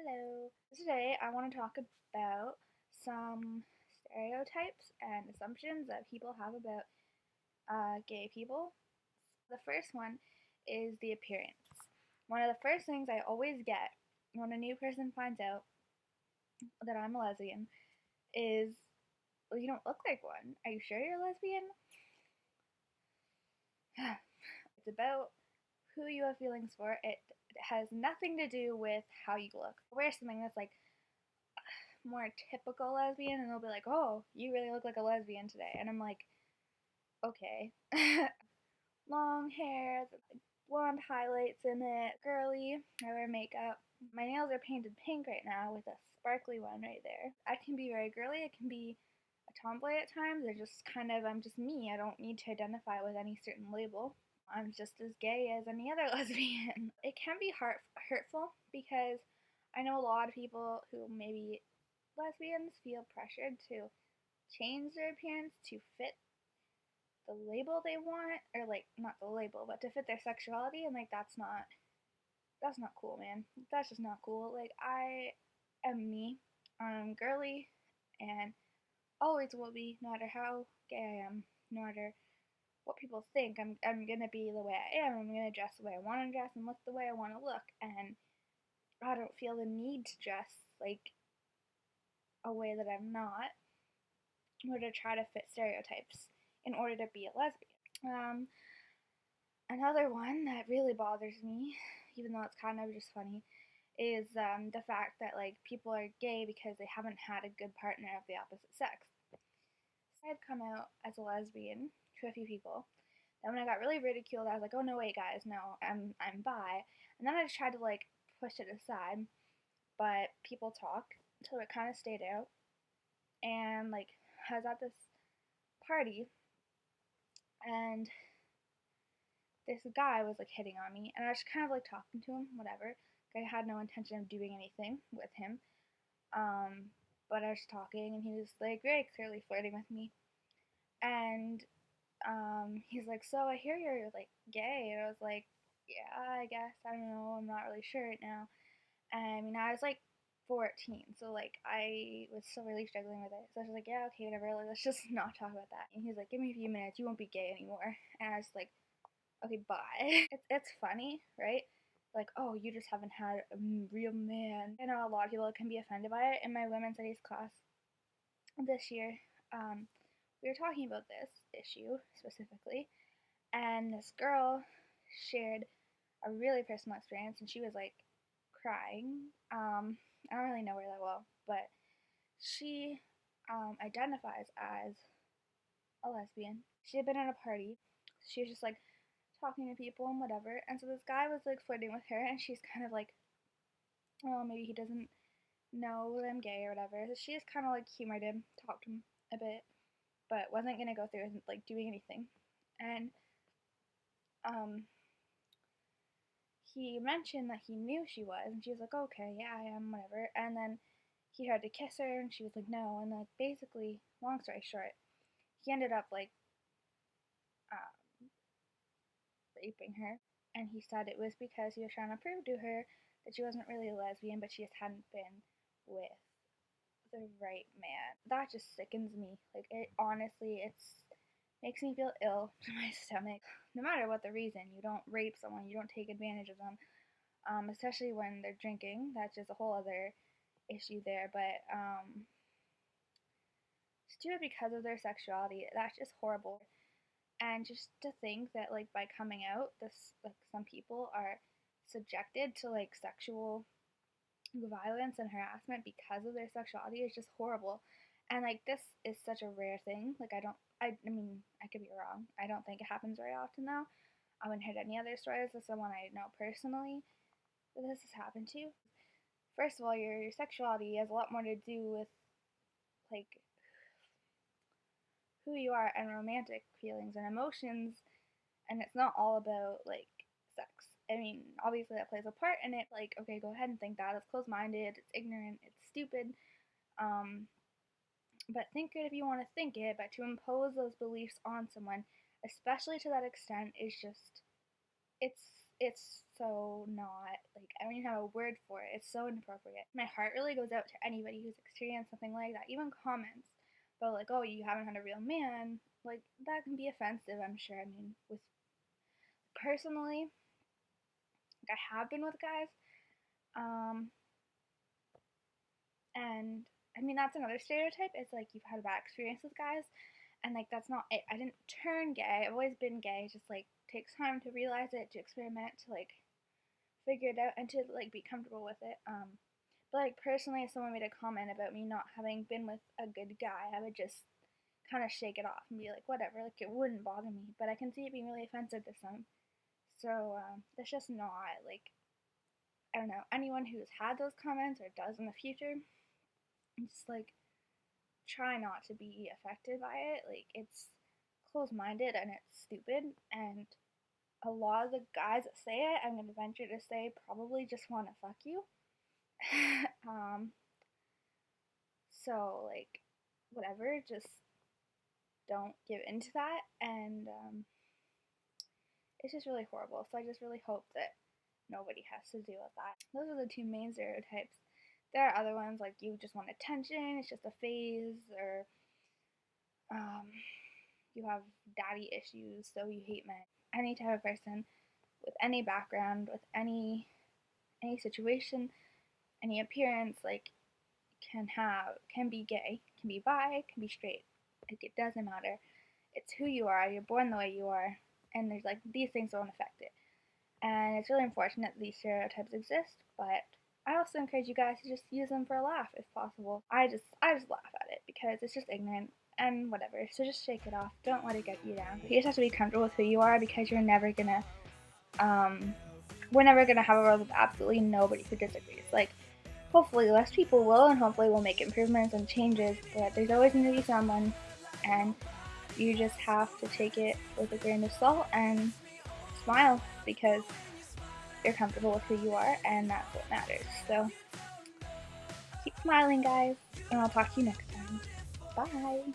Hello. Today I want to talk about some stereotypes and assumptions that people have about gay people. The first one is the appearance. One of the first things I always get when a new person finds out that I'm a lesbian is, well, you don't look like one. Are you sure you're a lesbian? It's about who you have feelings for. It has nothing to do with how you look. Wear something that's like more typical lesbian, and they'll be like, "Oh, you really look like a lesbian today," and I'm like, "Okay." Long hair, blonde highlights in it, girly. I wear makeup. My nails are painted pink right now with a sparkly one right there. I can be very girly. I can be a tomboy at times. I'm just me. I don't need to identify with any certain label. I'm just as gay as any other lesbian. It can be hurtful because I know a lot of people who maybe lesbians feel pressured to change their appearance to fit the label they want, or like not the label, but to fit their sexuality, and like that's not cool, man. That's just not cool. Like I am me. I'm girly and always will be, no matter how gay I am, no matter what people think. I'm gonna be the way I am. I'm gonna dress the way I want to dress and look the way I want to look, and I don't feel the need to dress like a way that I'm not, or to try to fit stereotypes in order to be a lesbian. Another one that really bothers me, even though it's kind of just funny, is the fact that like people are gay because they haven't had a good partner of the opposite sex. So I had come out as a lesbian to a few people. Then when I got really ridiculed, I was like, "Oh no, wait, guys, no, I'm bi." And then I just tried to like push it aside, but people talk, so it kind of stayed out. And like I was at this party, and this guy was like hitting on me, and I was just kind of like talking to him, whatever. I had no intention of doing anything with him. But I was talking, and he was like very clearly flirting with me. And he's like, "So I hear you're like gay," and I was like, "Yeah, I guess. I don't know. I'm not really sure right now." And I mean, I was like 14, so like I was still really struggling with it. So I was like, "Yeah, okay, whatever. Like, let's just not talk about that." And he's like, "Give me a few minutes. You won't be gay anymore." And I was like, okay, bye. It's funny, right? Like, oh, you just haven't had a real man. I know a lot of people can be offended by it. In my women's studies class this year, we were talking about this issue specifically, and this girl shared a really personal experience, and she was like crying. I don't really know her that well, but she identifies as a lesbian. She had been at a party. She was just like talking to people and whatever. And so this guy was like flirting with her, and she's kind of like, oh, maybe he doesn't know that I'm gay or whatever. So she just kind of like humored him, talked to him a bit, but wasn't gonna go through with like doing anything. And um, he mentioned that he knew she was, and she was like, okay, yeah, I am, whatever. And then he tried to kiss her, and she was like, no. And like basically, long story short, he ended up like um, raping her. And he said it was because he was trying to prove to her that she wasn't really a lesbian, but she just hadn't been with the right man. That just sickens me. Like it honestly, it's makes me feel ill to my stomach. No matter what the reason, you don't rape someone, you don't take advantage of them, especially when they're drinking. That's just a whole other issue there. But just do it because of their sexuality. That's just horrible. And just to think that like by coming out, this like some people are subjected to like sexual violence and harassment because of their sexuality is just horrible. And like this is such a rare thing. Like I mean I could be wrong. I don't think it happens very often though. I haven't heard any other stories of someone I know personally that this has happened to. First of all, your sexuality has a lot more to do with like who you are and romantic feelings and emotions, and it's not all about like sex. I mean, obviously that plays a part in it. Like, okay, go ahead and think that. It's closed-minded. It's ignorant. It's stupid. Um, but think it if you want to think it. But to impose those beliefs on someone, especially to that extent, is just it's it's so not, like, I don't even have a word for it. It's so inappropriate. My heart really goes out to anybody who's experienced something like that. Even comments about, like, oh, you haven't had a real man. Like, that can be offensive, I'm sure. I mean, with personally, like, I have been with guys, um, and I mean, that's another stereotype. It's like you've had a bad experience with guys, and like that's not it. I didn't turn gay. I've always been gay. It just like takes time to realize it, to experiment, to like figure it out, and to like be comfortable with it. But like personally, if someone made a comment about me not having been with a good guy, I would just kind of shake it off and be like, whatever. Like it wouldn't bother me. But I can see it being really offensive to some. So that's just not like, I don't know, anyone who's had those comments or does in the future. Just like try not to be affected by it. Like it's close-minded and it's stupid, and a lot of the guys that say it, I'm gonna venture to say, probably just want to fuck you. um, so like, whatever, just don't give into that, and it's just really horrible. So I just really hope that nobody has to deal with that. Those are the two main stereotypes. There are other ones like you just want attention, it's just a phase, or um, you have daddy issues, so you hate men. Any type of person with any background, with any situation, any appearance, like can be gay, can be bi, can be straight. Like it doesn't matter. It's who you are. You're born the way you are, and there's like these things don't affect it. And it's really unfortunate that these stereotypes exist, but I also encourage you guys to just use them for a laugh if possible. I just laugh at it because it's just ignorant and whatever. So just shake it off. Don't let it get you down. You just have to be comfortable with who you are, because we're never gonna have a world with absolutely nobody who disagrees. Like hopefully less people will, and hopefully we'll make improvements and changes, but there's always going to be someone, and you just have to take it with a grain of salt and smile, because you're comfortable with who you are, and that's what matters. So keep smiling, guys, and I'll talk to you next time. Bye.